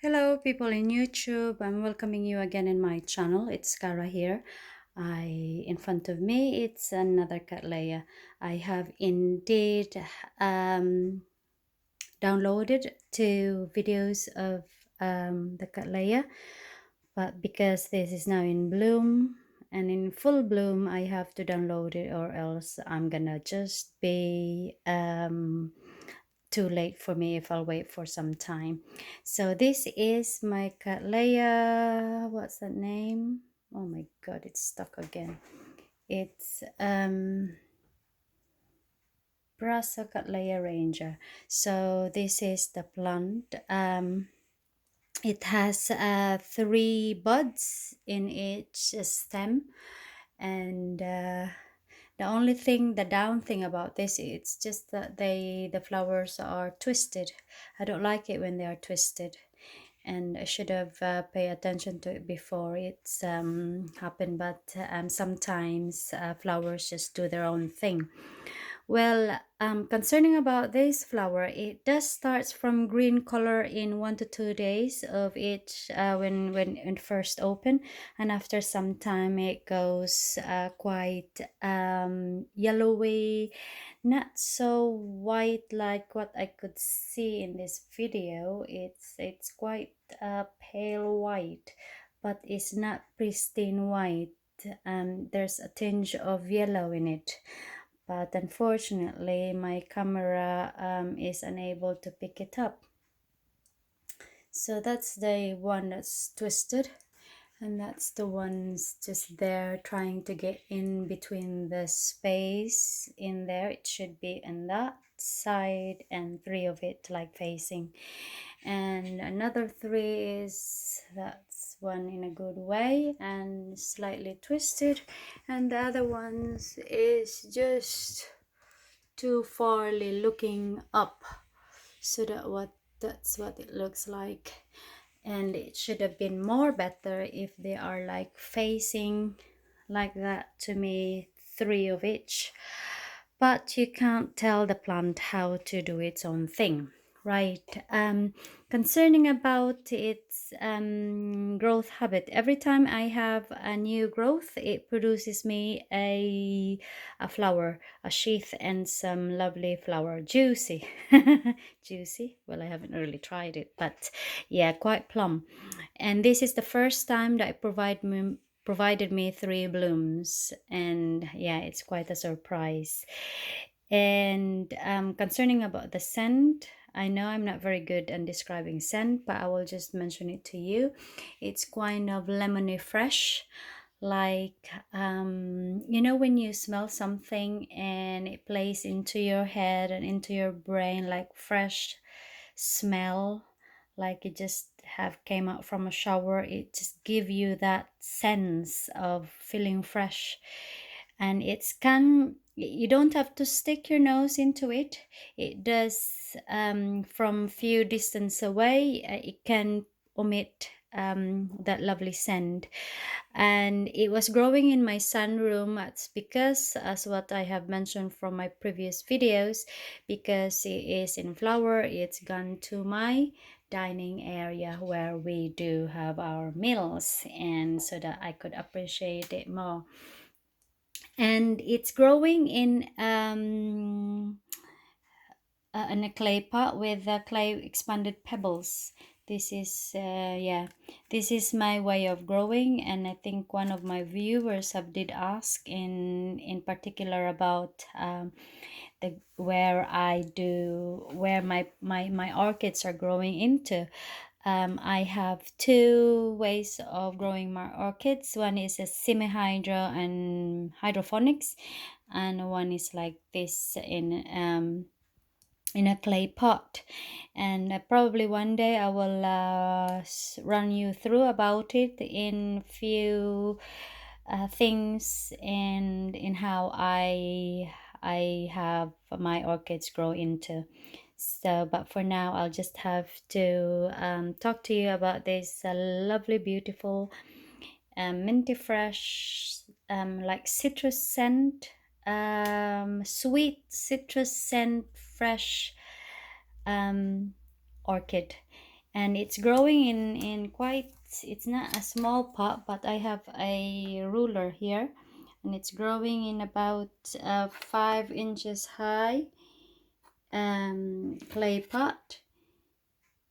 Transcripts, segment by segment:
Hello people in YouTube, I'm welcoming you again in my channel. It's Cara here. In front of me it's another Cattleya. I have indeed downloaded 2 videos of the Cattleya, but because this is now in bloom and in full bloom, I have to download it, or else I'm gonna just be too late for me if I'll wait for some time. So this is my Cattleya. What's that name? Oh my god, it's stuck again. It's Brasso Cattleya Ranger. So this is the plant. It has 3 buds in each stem, and the down thing about this, it's just that the flowers are twisted. I don't like it when they are twisted, and I should have paid attention to it before it's happened. But sometimes flowers just do their own thing. Well, concerning about this flower, it does starts from green color in 1 to 2 days of each when it first open, and after some time it goes quite yellowy, not so white like what I could see in this video. It's quite pale white, but it's not pristine white. There's a tinge of yellow in it, but unfortunately my camera is unable to pick it up. So that's the one that's twisted, and that's the ones just there trying to get in between the space in there. It should be in that side, and 3 of it like facing, and another 3 is that's one in a good way and slightly twisted, and the other ones is just too farly looking up. So that's what it looks like, and it should have been more better if they are like facing like that to me, 3 of each. But you can't tell the plant how to do its own thing, right? Concerning about its growth habit, every time I have a new growth, it produces me a flower, a sheath, and some lovely flower, juicy. Juicy, well, I haven't really tried it, but yeah, quite plum. And this is the first time that it provided me 3 blooms, and yeah, it's quite a surprise. And concerning about the scent, I know I'm not very good at describing scent, but I will just mention it to you. It's kind of lemony fresh, like you know, when you smell something and it plays into your head and into your brain like fresh smell, like it just have came out from a shower. It just give you that sense of feeling fresh, and it's can you don't have to stick your nose into it. It does from few distance away. It can emit that lovely scent, and it was growing in my sunroom. That's because, as what I have mentioned from my previous videos, because it is in flower, it's gone to my dining area where we do have our meals, and so that I could appreciate it more. And it's growing in a clay pot with clay expanded pebbles. This is yeah, this is my way of growing, and I think one of my viewers have did ask in particular about the where my orchids are growing into. I have 2 ways of growing my orchids. One is a semi-hydro and hydroponics, and one is like this in a clay pot. And probably one day I will run you through about it in few things, and in how I have my orchids grow into. So, but for now, I'll just have to talk to you about this lovely, beautiful, minty fresh, like citrus scent, sweet citrus scent, fresh orchid. and it's growing in quite, it's not a small pot, but I have a ruler here, and it's growing in about 5 inches high clay pot.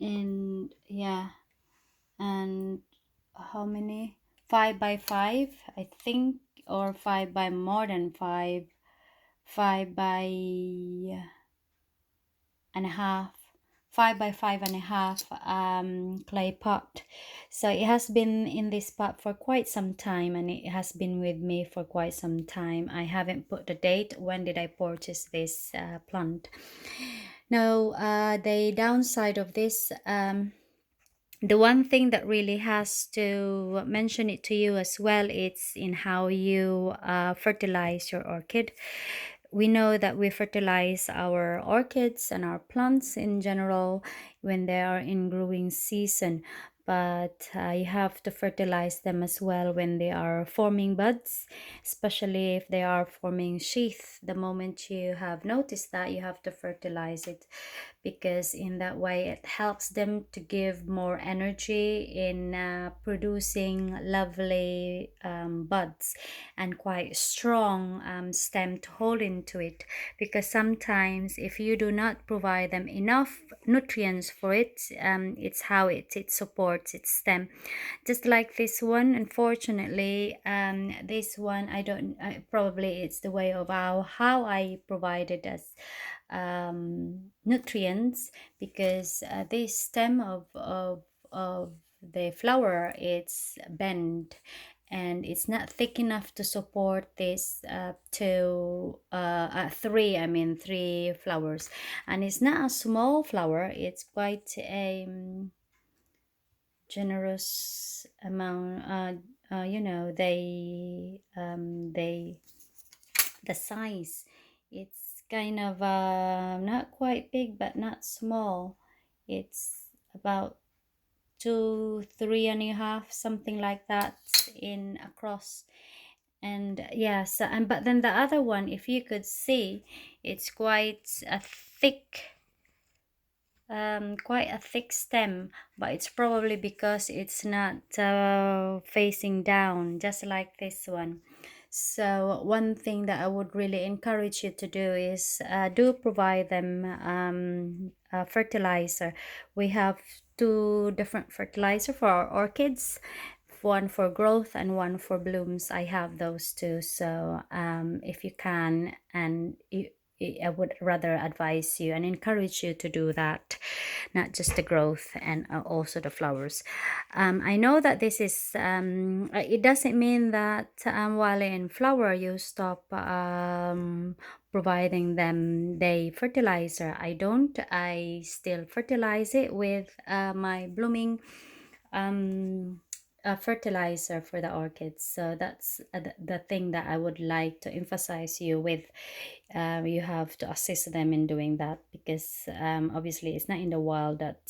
And yeah, and how many, 5 by 5 I think, or 5 by more than 5, 5 by 1.5, 5 by 5.5 clay pot. So it has been in this pot for quite some time, and it has been with me for quite some time. I haven't put the date when did I purchase this plant. Now the downside of this, the one thing that really has to mention it to you as well, it's in how you fertilize your orchid. We know that we fertilize our orchids and our plants in general when they are in growing season, but you have to fertilize them as well when they are forming buds, especially if they are forming sheath. The moment you have noticed that, you have to fertilize it, because in that way it helps them to give more energy in producing lovely buds and quite strong stem to hold into it. Because sometimes if you do not provide them enough nutrients for it, it's how it supports its stem. Just like this one, unfortunately, this one I don't, probably it's the way of how I provided as nutrients, because this stem of the flower, it's bent and it's not thick enough to support this three flowers. And it's not a small flower, it's quite a generous amount. They the size, it's kind of not quite big but not small. It's about 2, 3.5, something like that in across. And yes, and but then the other one, if you could see, it's quite a thick stem, but it's probably because it's not facing down, just like this one. So one thing that I would really encourage you to do is do provide them fertilizer. We have two different fertilizer for our orchids, one for growth and one for blooms. I have those two. So if you can, and I would rather advise you and encourage you to do that, not just the growth and also the flowers. I know that this is, it doesn't mean that while in flower you stop providing them the fertilizer. I don't. I still fertilize it with my blooming fertilizer for the orchids. So that's the thing that I would like to emphasize you with. You have to assist them in doing that, because obviously it's not in the wild that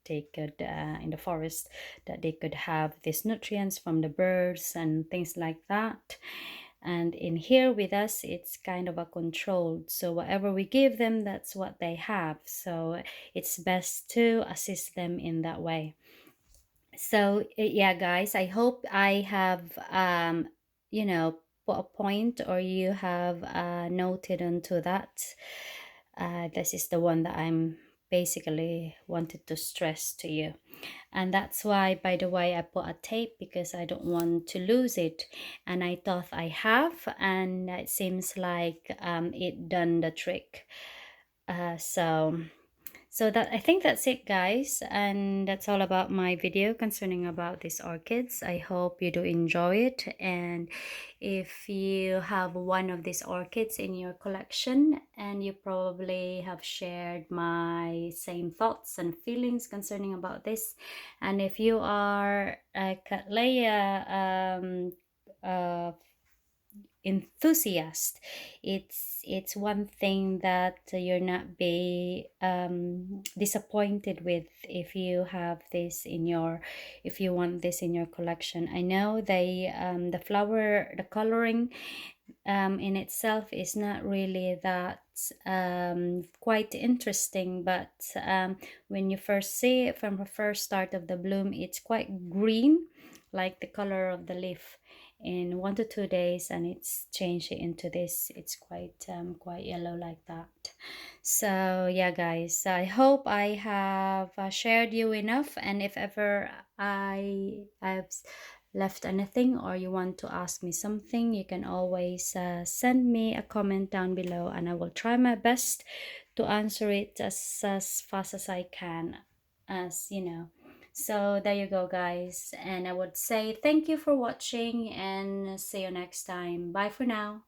they could in the forest that they could have these nutrients from the birds and things like that. And in here with us, it's kind of a controlled, so whatever we give them, that's what they have. So it's best to assist them in that way. So yeah, guys, I hope I have put a point, or you have noted onto that. This is the one that I'm basically wanted to stress to you. And that's why, by the way, I put a tape, because I don't want to lose it. And I thought I have, and it seems like it done the trick. So that, I think that's it, guys, and that's all about my video concerning about these orchids. I hope you do enjoy it, and if you have one of these orchids in your collection, and you probably have shared my same thoughts and feelings concerning about this, and if you are a Cattleya enthusiast, it's one thing that you're not be disappointed with if you have this in your, if you want this in your collection. I know they the flower, the coloring in itself is not really that quite interesting, but when you first see it from the first start of the bloom, it's quite green, like the color of the leaf, in 1 to 2 days, and it's changed into this. It's quite yellow like that. So yeah, guys, I hope I have shared you enough, and if ever I've left anything or you want to ask me something, you can always send me a comment down below, and I will try my best to answer it as fast as I can, as you know. So there you go, guys, and I would say thank you for watching and see you next time. Bye for now.